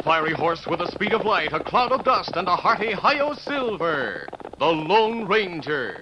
fiery horse with the speed of light, a cloud of dust, and a hearty hi-yo silver, the Lone Ranger.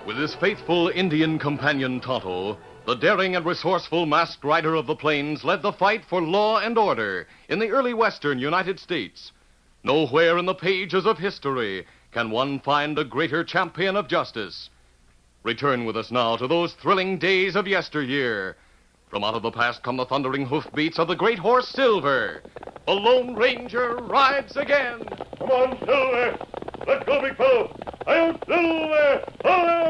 With his faithful Indian companion Tonto, the daring and resourceful masked rider of the plains led the fight for law and order in the early western United States. Nowhere in the pages of history can one find a greater champion of justice. Return with us now to those thrilling days of yesteryear. From out of the past come the thundering hoofbeats of the great horse Silver. The Lone Ranger rides again. Come on, Silver. Let's go, big fellow. I'll Silver. Away!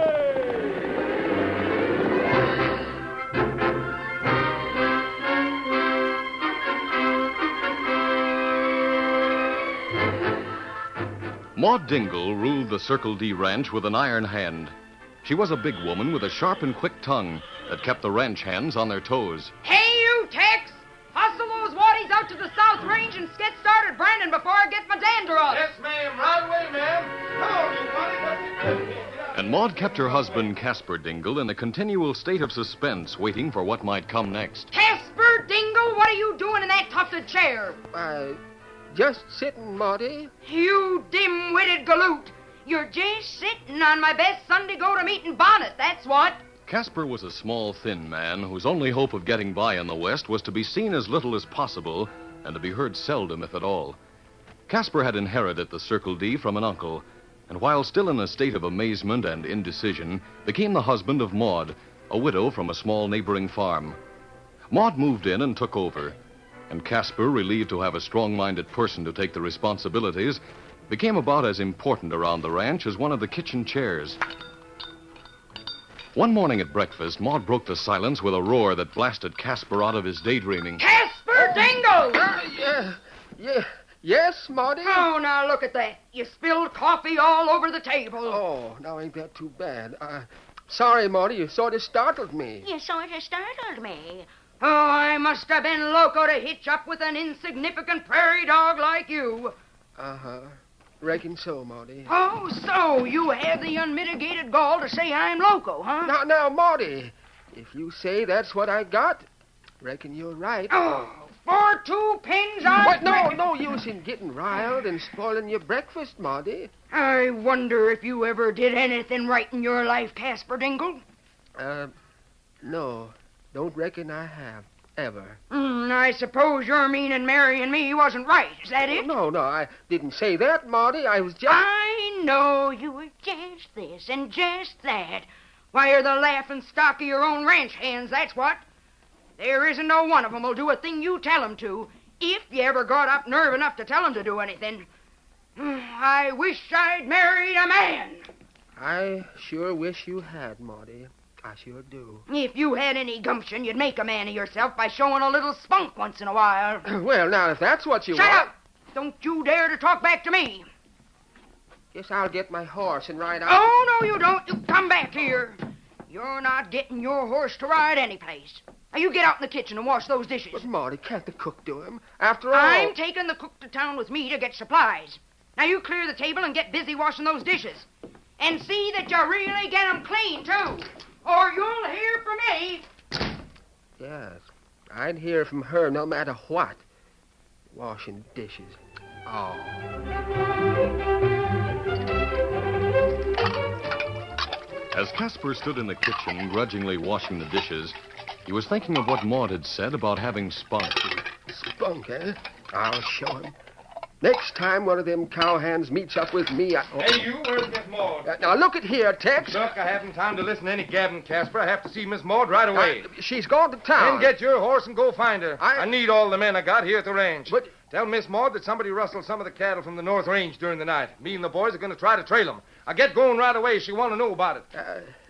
Maud Dingle ruled the Circle D Ranch with an iron hand. She was a big woman with a sharp and quick tongue that kept the ranch hands on their toes. Hey, you, Tex! Hustle those waddies out to the South Range and get started branding before I get my dander off. Yes, ma'am. Right away, ma'am. Come on, you Waddy. And Maud kept her husband, Casper Dingle, in a continual state of suspense, waiting for what might come next. Casper Dingle, what are you doing in that tufted chair? Just sitting, Maudie. You dim-witted galoot. You're just sitting on my best Sunday go-to-meeting bonnet, that's what. Casper was a small, thin man whose only hope of getting by in the West was to be seen as little as possible and to be heard seldom, if at all. Casper had inherited the Circle D from an uncle, and while still in a state of amazement and indecision, became the husband of Maud, a widow from a small neighboring farm. Maud moved in and took over, and Casper, relieved to have a strong-minded person to take the responsibilities, became about as important around the ranch as one of the kitchen chairs. One morning at breakfast, Maud broke the silence with a roar that blasted Casper out of his daydreaming. Casper Dingle! Yes, Maudie? Oh, now look at that. You spilled coffee all over the table. Oh, now ain't that too bad. Sorry, Maudie, you sort of startled me. You sort of startled me. Oh, I must have been loco to hitch up with an insignificant prairie dog like you. Uh-huh. Reckon so, Maudie. Oh, so you have the unmitigated gall to say I'm loco, huh? Now, Maudie, if you say that's what I got, reckon you're right. Oh, for 2 pins I... What? No use in getting riled and spoiling your breakfast, Maudie. I wonder if you ever did anything right in your life, Casper Dingle. No. Don't reckon I have, ever. I suppose your meaning marrying me wasn't right. Is that it? No, I didn't say that, Maudie. I was just... I know you were just this and just that. Why, you're the laughing stock of your own ranch hands, that's what. There isn't no one of 'em will do a thing you tell 'em to, if you ever got up nerve enough to tell 'em to do anything. I wish I'd married a man. I sure wish you had, Maudie. I sure do. If you had any gumption, you'd make a man of yourself by showing a little spunk once in a while. Well, now, if that's what you Shut want... up! Don't you dare to talk back to me. Guess I'll get my horse and ride out. Oh, no, you don't. You come back here. You're not getting your horse to ride any place. Now, you get out in the kitchen and wash those dishes. But, Marty, can't the cook do him? After all... I'm taking the cook to town with me to get supplies. Now, you clear the table and get busy washing those dishes. And see that you really get 'em clean, too. Or you'll hear from me. Yes, I'd hear from her no matter what. Washing dishes. Oh. As Casper stood in the kitchen, grudgingly washing the dishes, he was thinking of what Maud had said about having spunk. Spunk, eh? I'll show him. Next time one of them cowhands meets up with me, Hey, you, where's Miss Maud? Now, look at here, Tex. Look, I haven't time to listen to any gabbing, Casper. I have to see Miss Maud right away. She's gone to town. Then get your horse and go find her. I- I need all the men I got here at the range. But- Tell Miss Maud that somebody rustled some of the cattle from the North Range during the night. Me and the boys are going to try to trail them. I'll get going right away. She want to know about it.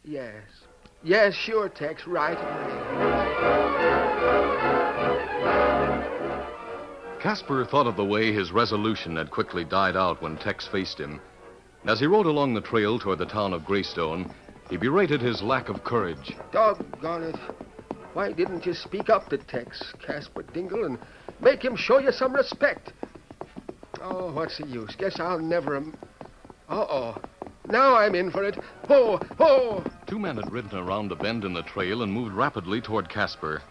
Yes. Yes, sure, Tex, right away. Casper thought of the way his resolution had quickly died out when Tex faced him. As he rode along the trail toward the town of Greystone, he berated his lack of courage. Doggone it. Why didn't you speak up to Tex, Casper Dingle, and make him show you some respect? Oh, what's the use? Guess I'll never... Uh-oh. Now I'm in for it. Ho, ho! 2 men had ridden around a bend in the trail and moved rapidly toward Casper.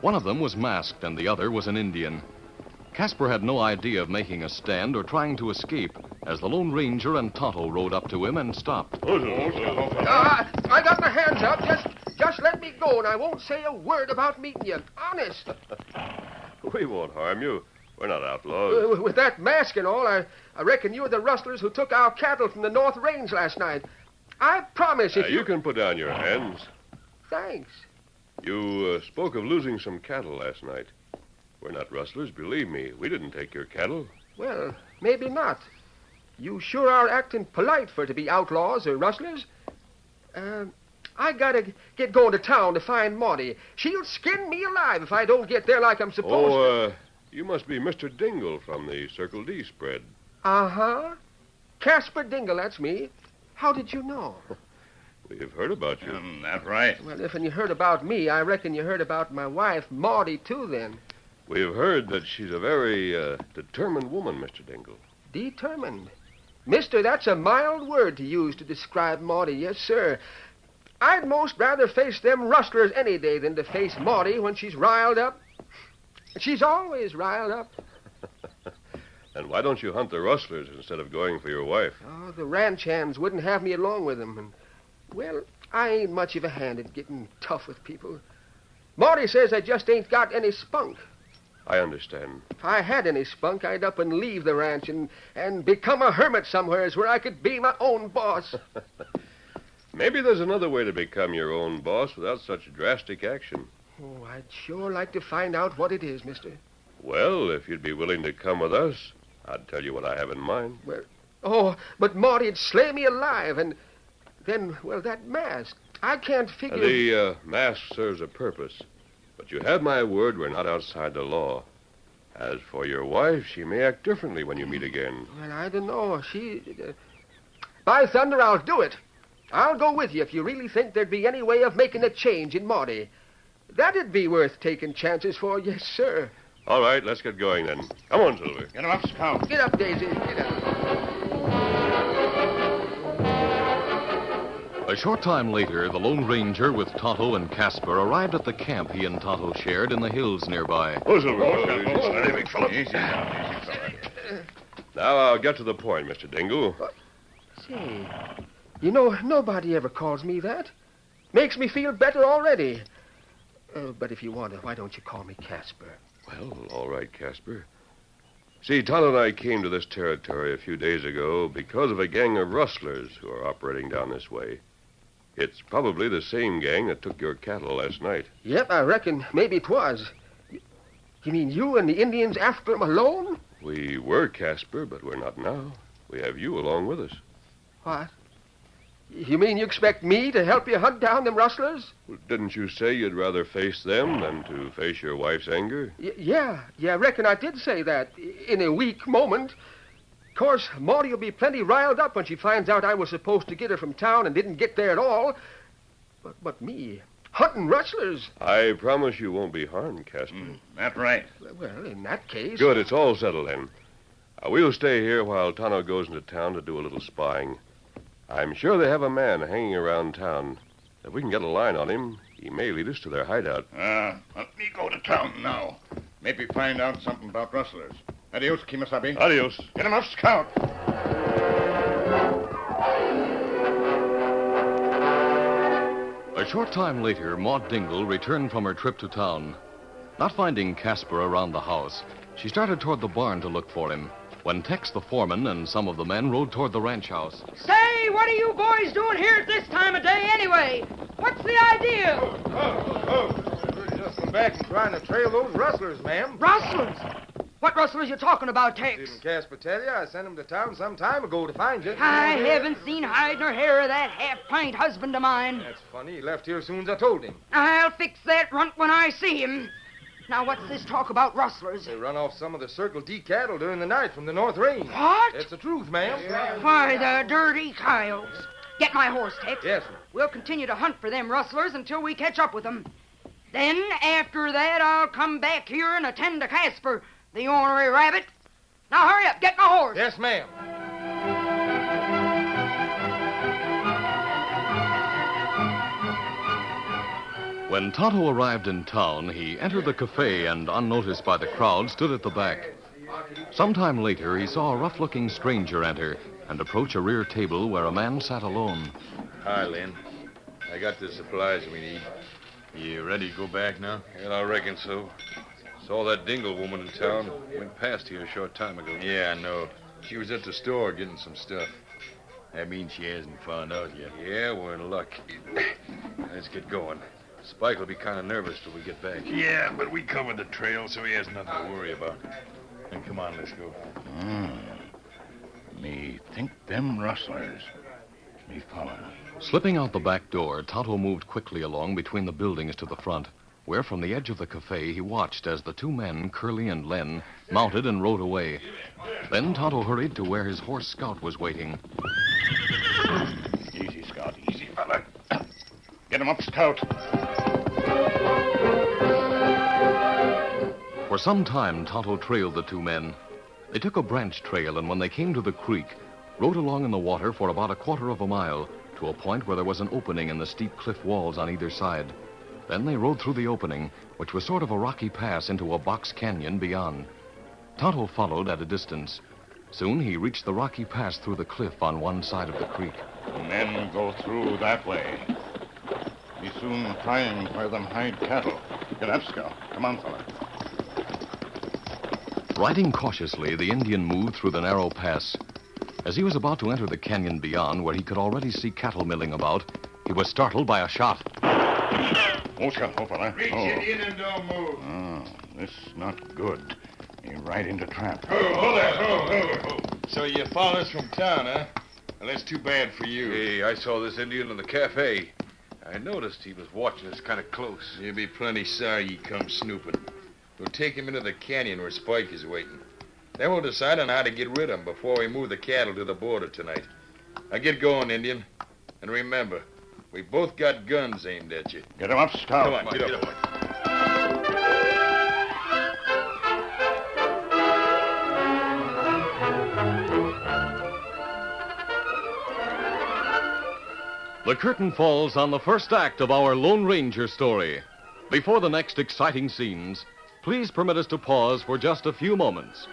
One of them was masked, and the other was an Indian. Casper had no idea of making a stand or trying to escape as the Lone Ranger and Tonto rode up to him and stopped. I got my hands up. Just let me go, and I won't say a word about meeting you. Honest. We won't harm you. We're not outlaws. With that mask and all, I reckon you're the rustlers who took our cattle from the North Range last night. I promise if You can put down your hands. Thanks. You spoke of losing some cattle last night. We're not rustlers, believe me. We didn't take your cattle. Well, maybe not. You sure are acting polite for to be outlaws or rustlers. I gotta get going to town to find Maudie. She'll skin me alive if I don't get there like I'm supposed to. You must be Mr. Dingle from the Circle D spread. Uh-huh. Casper Dingle, that's me. How did you know? We've heard about you. That's right. Well, if you heard about me, I reckon you heard about my wife, Maudie, too, then. We've heard that she's a very determined woman, Mr. Dingle. Determined. Mister, that's a mild word to use to describe Maudie, yes, sir. I'd most rather face them rustlers any day than to face Maudie when she's riled up. She's always riled up. And why don't you hunt the rustlers instead of going for your wife? Oh, the ranch hands wouldn't have me along with them. And, well, I ain't much of a hand at getting tough with people. Maudie says I just ain't got any spunk. I understand. If I had any spunk, I'd up and leave the ranch and become a hermit somewheres where I could be my own boss. Maybe there's another way to become your own boss without such drastic action. Oh, I'd sure like to find out what it is, mister. Well, if you'd be willing to come with us, I'd tell you what I have in mind. Oh, but Maudie'd slay me alive, and then, well, that mask. I can't figure... The mask serves a purpose. But you have my word we're not outside the law. As for your wife, she may act differently when you meet again. Well, I don't know. By thunder, I'll do it. I'll go with you if you really think there'd be any way of making a change in Maudie. That'd be worth taking chances for, yes, sir. All right, let's get going then. Come on, Silver. Get him up, Scout. Get up, Daisy. Get up. A short time later, the Lone Ranger with Tonto and Casper arrived at the camp he and Tonto shared in the hills nearby. Oh, Silver. Steady, big fella. Easy Now I'll get to the point, Mr. Dingle. Say, you know, nobody ever calls me that. Makes me feel better already. But if you want to, why don't you call me Casper? Well, all right, Casper. See, Tonto and I came to this territory a few days ago because of a gang of rustlers who are operating down this way. It's probably the same gang that took your cattle last night. Yep, I reckon maybe 'twas. You mean you and the Indians after them alone? We were, Casper, but we're not now. We have you along with us. What? You mean you expect me to help you hunt down them rustlers? Well, didn't you say you'd rather face them than to face your wife's anger? Yeah, I reckon I did say that in a weak moment. course, Maudie will be plenty riled up when she finds out I was supposed to get her from town and didn't get there at all. But me, hunting rustlers. I promise you won't be harmed, Casper. That's right. Well, in that case... Good, it's all settled then. We'll stay here while Tonto goes into town to do a little spying. I'm sure they have a man hanging around town. If we can get a line on him, he may lead us to their hideout. Let me go to town now. Maybe find out something about rustlers. Adios, Kimasabi. Adios. Get him up, Scout. A short time later, Maud Dingle returned from her trip to town. Not finding Casper around the house, she started toward the barn to look for him, when Tex the foreman and some of the men rode toward the ranch house. Say, what are you boys doing here at this time of day anyway? What's the idea? We're just come back and trying to trail those rustlers, ma'am. Rustlers? What rustlers you talking about, Tex? Didn't Casper tell you? I sent him to town some time ago to find you. I haven't seen hide nor hair of that half-pint husband of mine. That's funny. He left here as soon as I told him. I'll fix that runt when I see him. Now, what's this talk about rustlers? They run off some of the Circle D cattle during the night from the North Range. What? That's the truth, ma'am. Why, the dirty coyotes. Get my horse, Tex. Yes, ma'am. We'll continue to hunt for them rustlers until we catch up with them. Then, after that, I'll come back here and attend to Casper, the ornery rabbit. Now, hurry up. Get my horse. Yes, ma'am. When Tonto arrived in town, he entered the cafe and, unnoticed by the crowd, stood at the back. Sometime later, he saw a rough-looking stranger enter and approach a rear table where a man sat alone. Hi, Lynn. I got the supplies we need. You ready to go back now? Yeah, I reckon so. Saw that Dingle woman in town. Went past here a short time ago. Yeah, I know. She was at the store getting some stuff. That means she hasn't found out yet. Yeah, we're in luck. Let's get going. Spike will be kind of nervous till we get back. Yeah, but we covered the trail, so he has nothing to worry about. And come on, let's go. Me think them rustlers. Me follow. Slipping out the back door, Tonto moved quickly along between the buildings to the front, where from the edge of the cafe he watched as the two men, Curly and Len, mounted and rode away. Then Tonto hurried to where his horse Scout was waiting. Easy, Scout. Easy, fella. Get him up, Scout. For some time, Tonto trailed the two men. They took a branch trail, and when they came to the creek, rode along in the water for about a quarter of a mile to a point where there was an opening in the steep cliff walls on either side. Then they rode through the opening, which was sort of a rocky pass into a box canyon beyond. Tonto followed at a distance. Soon he reached the rocky pass through the cliff on one side of the creek. Men go through that way. We soon find where them hide cattle. Get up, Scout. Come on, fella. Riding cautiously, the Indian moved through the narrow pass. As he was about to enter the canyon beyond, where he could already see cattle milling about, he was startled by a shot. Oh, Scout, oh, fella. Reach Indian and don't move. Oh, this not good. You're right into trap. Hold that. So you followed us from town, huh? Well, that's too bad for you. Hey, I saw this Indian in the cafe. I noticed he was watching us kind of close. You'll be plenty sorry you come snooping. We'll take him into the canyon where Spike is waiting. Then we'll decide on how to get rid of him before we move the cattle to the border tonight. Now get going, Indian. And remember, we both got guns aimed at you. Get him up, Scout. Come on, get up. The curtain falls on the first act of our Lone Ranger story. Before the next exciting scenes, please permit us to pause for just a few moments.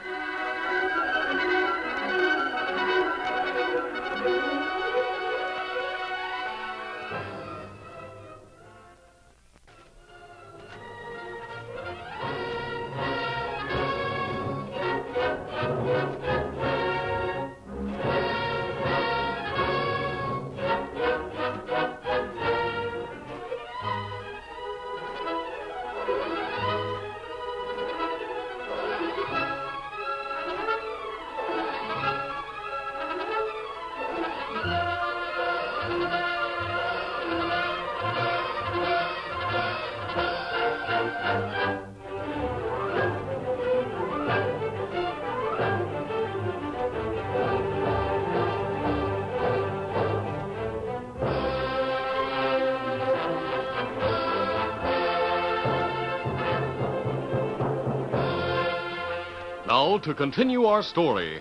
now to continue our story.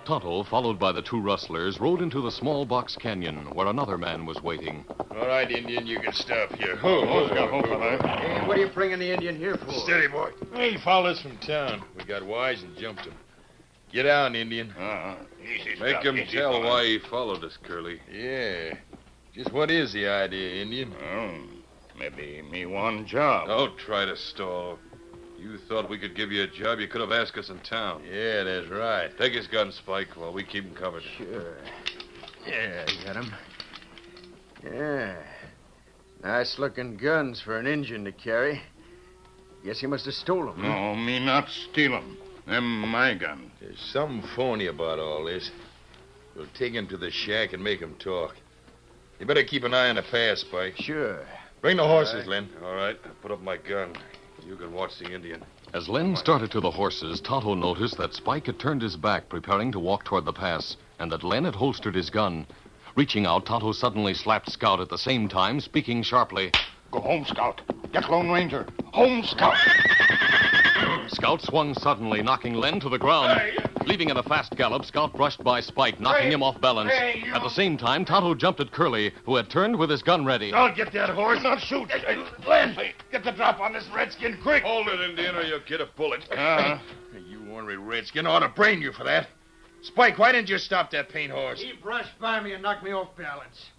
Tonto, followed by the two rustlers, rode into the small box canyon where another man was waiting. All right, Indian, you can stop here. Hey, what are you bringing the Indian here for? Steady, boy. He followed us from town. We got wise and jumped him. Get down, Indian. Easy, Make stop, him easy, tell fella. why he followed us, Curly. Yeah. Just what is the idea, Indian? Maybe me one job. Don't try to stall. You thought we could give you a job, you could have asked us in town. Yeah, that's right. Take his gun, Spike, while we keep him covered. Sure. Yeah, I got him. Yeah. Nice-looking guns for an Injun to carry. Guess he must have stole them. No, me not steal 'em. Them my gun. There's something phony about all this. We'll take him to the shack and make him talk. You better keep an eye on the pass, Spike. Sure. Bring the horses, Len. All right, I'll put up my gun. You can watch the Indian. As Len started to the horses, Tonto noticed that Spike had turned his back, preparing to walk toward the pass, and that Len had holstered his gun. Reaching out, Tonto suddenly slapped Scout at the same time, speaking sharply. Go home, Scout. Get Lone Ranger. Home, Scout. Scout swung suddenly, knocking Len to the ground. Leaving at a fast gallop, Scout brushed by Spike, knocking him off balance. At the same time, Tonto jumped at Curly, who had turned with his gun ready. I'll get that horse. Not shoot. Len, get the drop on this redskin quick. Hold it, Indian, or you'll get a bullet. You ornery redskin ought to brain you for that. Spike, why didn't you stop that paint horse? He brushed by me and knocked me off balance.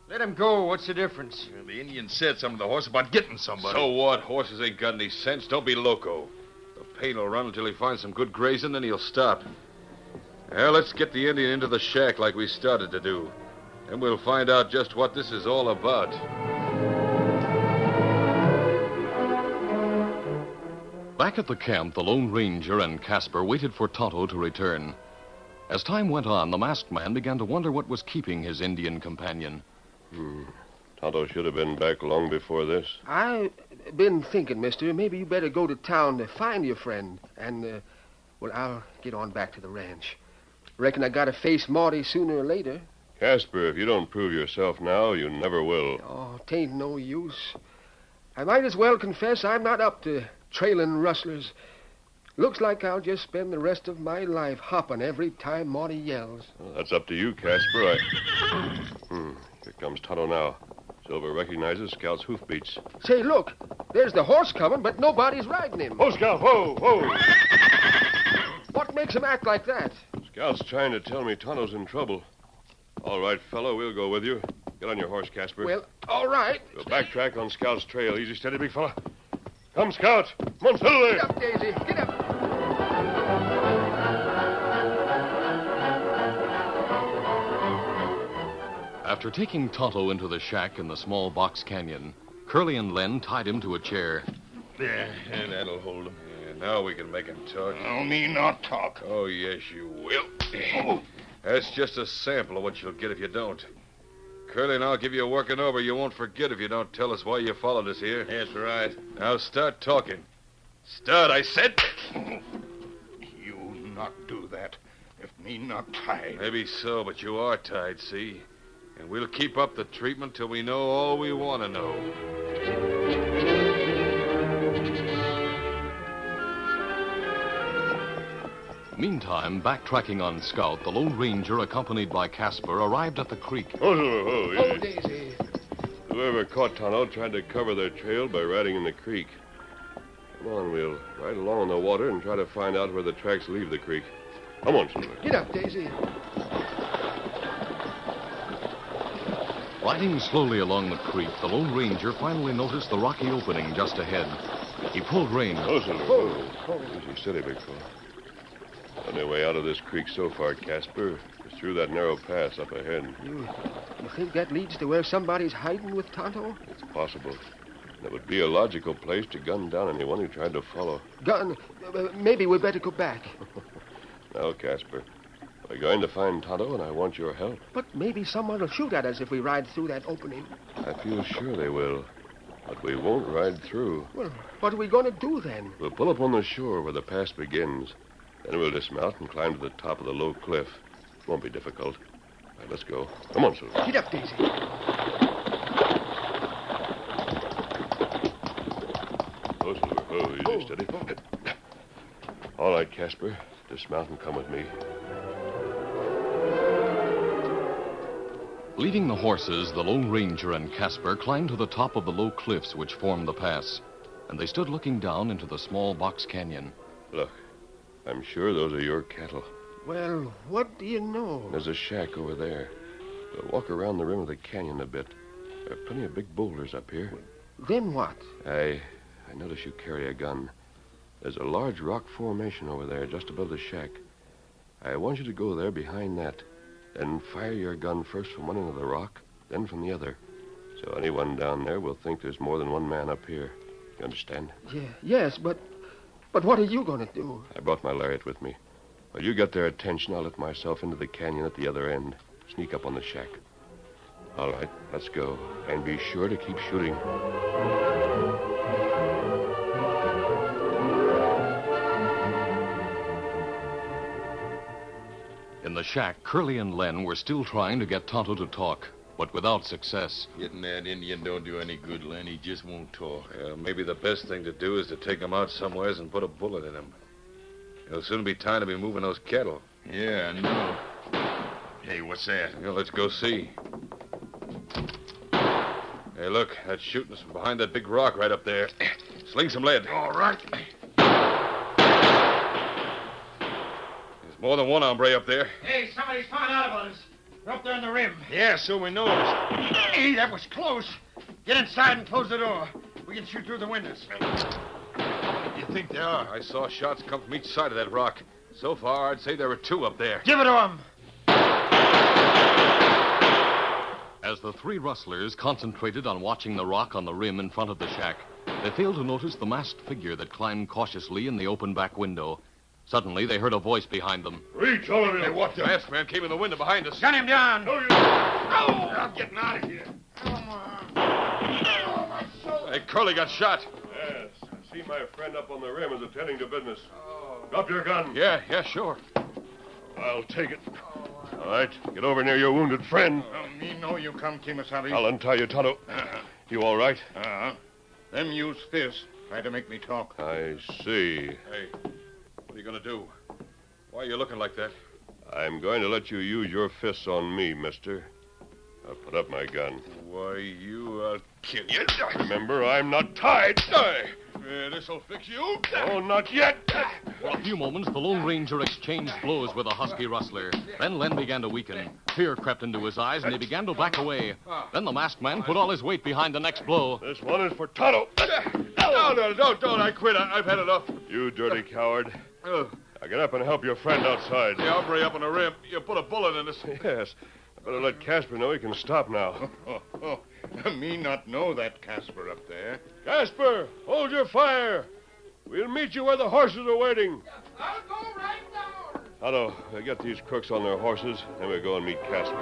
Let him go. What's the difference? Well, the Indian said something to the horse about getting somebody. So what? Horses ain't got any sense. Don't be loco. The paint will run until he finds some good grazing, then he'll stop. Well, let's get the Indian into the shack like we started to do. Then we'll find out just what this is all about. Back at the camp, the Lone Ranger and Casper waited for Tonto to return. As time went on, the masked man began to wonder what was keeping his Indian companion. Tonto should have been back long before this. I've been thinking, mister, maybe you better go to town to find your friend. And, I'll get on back to the ranch. Reckon I gotta face Marty sooner or later. Casper, if you don't prove yourself now, you never will. Oh, 'tain't no use. I might as well confess I'm not up to trailing rustlers. Looks like I'll just spend the rest of my life hopping every time Marty yells. Well, that's up to you, Casper. Here comes Tonto now. Silver recognizes Scout's hoofbeats. Say, look, there's the horse coming, but nobody's riding him. Whoa, Scout, whoa. What makes him act like that? Scout's trying to tell me Tonto's in trouble. All right, fellow, we'll go with you. Get on your horse, Casper. Well, all right. We'll backtrack on Scout's trail. Easy, steady, big fella. Come, Scout. Come on, settle there. Get up, Daisy. Get up. After taking Tonto into the shack in the small box canyon, Curly and Len tied him to a chair. Yeah, that'll hold him. Yeah, now we can make him talk. No, me not talk. Oh, yes, you will. That's just a sample of what you'll get if you don't. Curly and I'll give you a working over you won't forget if you don't tell us why you followed us here. That's right. Now start talking. Start, I said. You not do that. If me not tied. Maybe so, but you are tied, see? And we'll keep up the treatment till we know all we want to know. Meantime, backtracking on Scout, the Lone Ranger, accompanied by Casper, arrived at the creek. Oh, easy. Daisy. Whoever caught Tonto tried to cover their trail by riding in the creek. Come on, we'll ride along in the water and try to find out where the tracks leave the creek. Come on, Silver. Get up, Daisy. Riding slowly along the creek, the Lone Ranger finally noticed the rocky opening just ahead. He pulled rein. Oh, Silver. Oh. Easy, steady, big fella. Only way out of this creek so far, Casper, is through that narrow pass up ahead. You think that leads to where somebody's hiding with Tonto? It's possible. That would be a logical place to gun down anyone who tried to follow. Gun? Maybe we better go back. Now, Casper, we're going to find Tonto, and I want your help. But maybe someone will shoot at us if we ride through that opening. I feel sure they will. But we won't ride through. Well, what are we going to do then? We'll pull up on the shore where the pass begins. Then we'll dismount and climb to the top of the low cliff. Won't be difficult. All right, let's go. Come on, Silver. Get up, Daisy. Oh, Silver. Oh, easy, steady. All right, Casper. Dismount and come with me. Leading the horses, the Lone Ranger and Casper climbed to the top of the low cliffs which formed the pass, and they stood looking down into the small box canyon. Look, I'm sure those are your cattle. Well, what do you know? There's a shack over there. We'll walk around the rim of the canyon a bit. There are plenty of big boulders up here. Then what? I notice you carry a gun. There's a large rock formation over there just above the shack. I want you to go there behind that. Then fire your gun first from one end of the rock, then from the other. So anyone down there will think there's more than one man up here. You understand? Yeah, yes, but what are you going to do? I brought my lariat with me. While you get their attention, I'll let myself into the canyon at the other end. Sneak up on the shack. All right, let's go. And be sure to keep shooting. In the shack, Curly and Len were still trying to get Tonto to talk, but without success. Getting that Indian don't do any good, Len. He just won't talk. Maybe the best thing to do is to take him out somewheres and put a bullet in him. It'll soon be time to be moving those cattle. Yeah, I know. Hey, what's that? Let's go see. Hey, look, that's shooting us from behind that big rock right up there. Sling some lead. All right. There's more than one hombre up there. Hey, somebody's found out about us. We're up there on the rim. Yeah, so we noticed. Hey, that was close. Get inside and close the door. We can shoot through the windows. You think they are? I saw shots come from each side of that rock. So far, I'd say there were two up there. Give it to them. As the three rustlers concentrated on watching the rock on the rim in front of the shack, they failed to notice the masked figure that climbed cautiously in the open back window. Suddenly, they heard a voice behind them. Reach, all of you. Hey, what the? Masked man came in the window behind us. Gun him down. No, you... Oh! I'm getting out of here. Hey, Curly got shot. Yes, I see my friend up on the rim is attending to business. Drop your gun. Yeah, sure. I'll take it. All right, get over near your wounded friend. Me know you come, Kimasabi. I'll untie you, Tonto. You all right? Them use fists. Try to make me talk. I see. Hey, what are you going to do? Why are you looking like that? I'm going to let you use your fists on me, mister. I'll put up my gun. Why, I'll kill you. Remember, I'm not tied. This'll fix you. Oh, not yet. For a few moments, the Lone Ranger exchanged blows with a husky rustler. Then Len began to weaken. Fear crept into his eyes, and he began to back away. Then the masked man put all his weight behind the next blow. This one is for Tonto. No, don't. I quit. I've had enough. You dirty coward. Now get up and help your friend outside. The hombre up on the rim. You put a bullet in us. Yes. I better let Casper know he can stop now. Me not know that Casper up there. Casper, hold your fire. We'll meet you where the horses are waiting. I'll go right down. Tonto, get these crooks on their horses, then we'll go and meet Casper.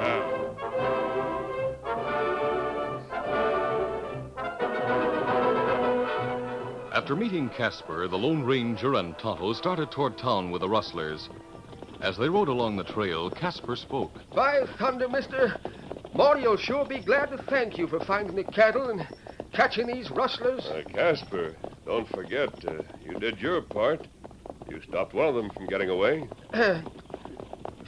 After meeting Casper, the Lone Ranger and Tonto started toward town with the rustlers. As they rode along the trail, Casper spoke. By thunder, mister, Morty'll sure be glad to thank you for finding the cattle and catching these rustlers. Casper, don't forget, you did your part. You stopped one of them from getting away.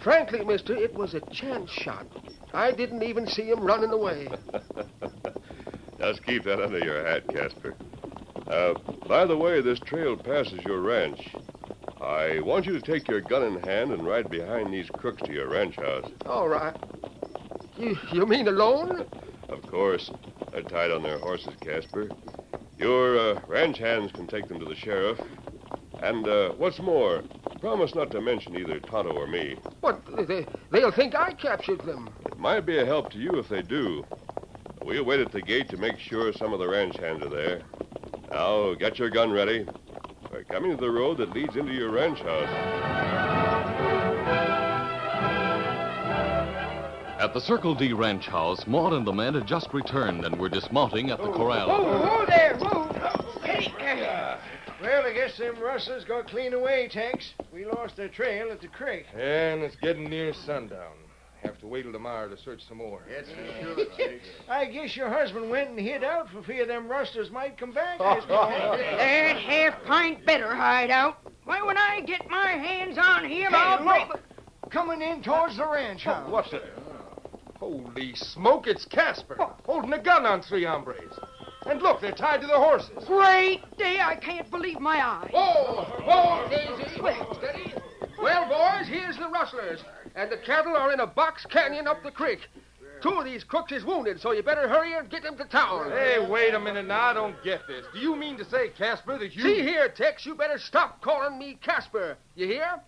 Frankly, mister, it was a chance shot. I didn't even see him running away. Just keep that under your hat, Casper. By the way, this trail passes your ranch. I want you to take your gun in hand and ride behind these crooks to your ranch house. All right. You mean alone? Of course. They're tied on their horses, Casper. Your ranch hands can take them to the sheriff. And what's more, promise not to mention either Tonto or me. What? They'll think I captured them. It might be a help to you if they do. We'll wait at the gate to make sure some of the ranch hands are there. Now, get your gun ready. We're coming to the road that leads into your ranch house. At the Circle D ranch house, Maud and the men had just returned and were dismounting at the corral. Whoa there, whoa. Hey. Well, I guess them rustlers got clean away, Tex. We lost their trail at the creek. And it's getting near sundown. Have to wait till tomorrow to search some more. I guess your husband went and hid out for fear them rustlers might come back. That half-pint better hide out. Why, when I get my hands on him, Hey, I'll break... look! Coming in towards the ranch house. What's it? Holy smoke, it's Casper, holding a gun on three hombres. And look, they're tied to the horses. Great day, I can't believe my eyes. Whoa, Daisy. Steady. Well, boys, here's the rustlers. And the cattle are in a box canyon up the creek. Two of these crooks is wounded, so you better hurry and get them to town. Hey, wait a minute now. I don't get this. Do you mean to say, Casper, that you... See here, Tex, you better stop calling me Casper. You hear?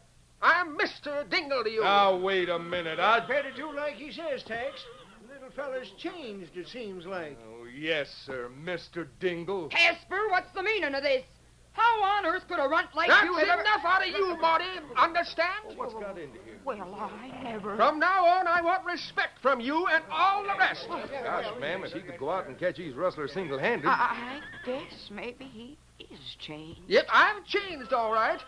I'm Mr. Dingle to you. Now, wait a minute. Better do like he says, Tex. The little fella's changed, it seems like. Oh, yes, sir, Mr. Dingle. Casper, what's the meaning of this? How on earth could a runt like That's you have ever... enough out of you, Marty. Understand? What's got into here? Well, I never... From now on, I want respect from you and all the rest. Gosh, ma'am, if he could go out and catch these rustlers single-handed... I guess maybe he is changed. Yep, I'm changed, all right.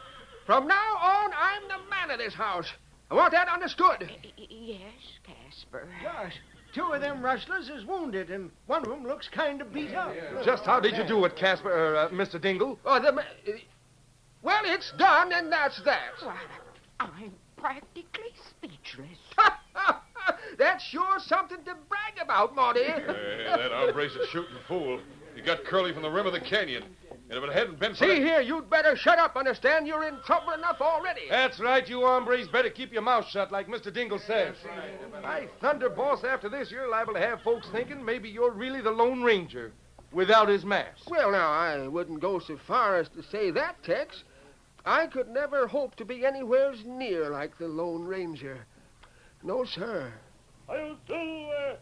From now on, I'm the man of this house. I want that understood. Yes, Casper. Gosh, two of them rustlers is wounded, and one of them looks kind of beat up. Just how did you do it, Casper, Mr. Dingle? Well, it's done, and that's that. Why, I'm practically speechless. That's sure something to brag about, Marty. That hombre's a shooting fool. He got Curly from the rim of the canyon. And if it hadn't been for See here, you'd better shut up, understand? You're in trouble enough already. That's right, you hombres better keep your mouth shut like Mr. Dingle says. By thunder, boss, after this, you're liable to have folks thinking maybe you're really the Lone Ranger without his mask. Well, now, I wouldn't go so far as to say that, Tex. I could never hope to be anywhere near like the Lone Ranger. No, sir. I'll do it.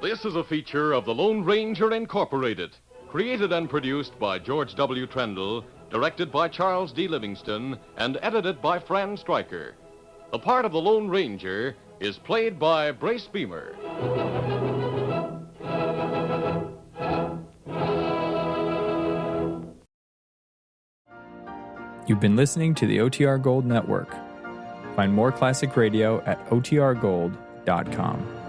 This is a feature of the Lone Ranger Incorporated, created and produced by George W. Trendle, directed by Charles D. Livingston, and edited by Fran Stryker. The part of the Lone Ranger is played by Brace Beamer. You've been listening to the OTR Gold Network. Find more classic radio at otrgold.com.